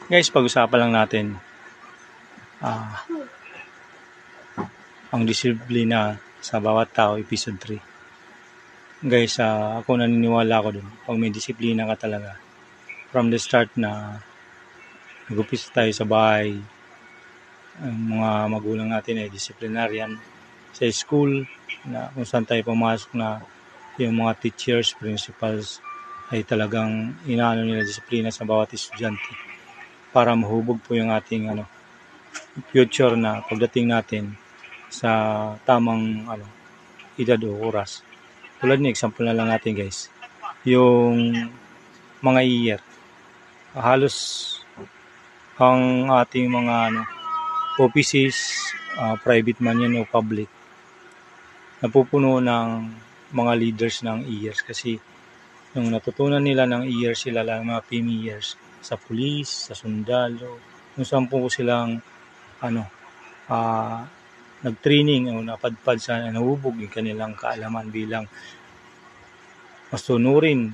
Guys, pag-usapan lang natin ang disiplina sa bawat tao, episode 3. Guys, ako naniniwala ako dun. Pag may disiplina ka talaga, from the start na nag-umpisa tayo sa bahay, ang mga magulang natin ay disciplinarian. Sa school, na kung saan tayo pumasok na yung mga teachers, principals, ay talagang inaano nila disiplina sa bawat estudyante para mahubog po yung ating future na pagdating natin sa tamang edad o oras. Tulad ni example na lang natin guys, yung mga year, halos ang ating mga offices, private man yan o public, napupuno ng mga leaders ng years kasi yung natutunan nila ng years sila lang mga years sa police, sa sundalo, kung saan po silang nag-training o napadpad sa nahubog yung kanilang kaalaman bilang masunurin,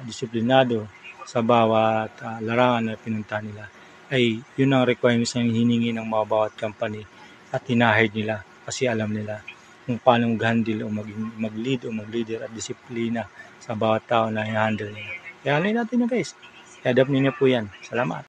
disiplinado sa bawat larangan na pinunta nila. Ay yun ang requirements na hiningi ng mga bawat company at hinahid nila kasi alam nila kung paano mag-handle o mag-lead o mag-leader at disiplina sa bawat tao na i-handle nila. Kaya alin natin na guys, i-adapt niyo po yan. Salamat.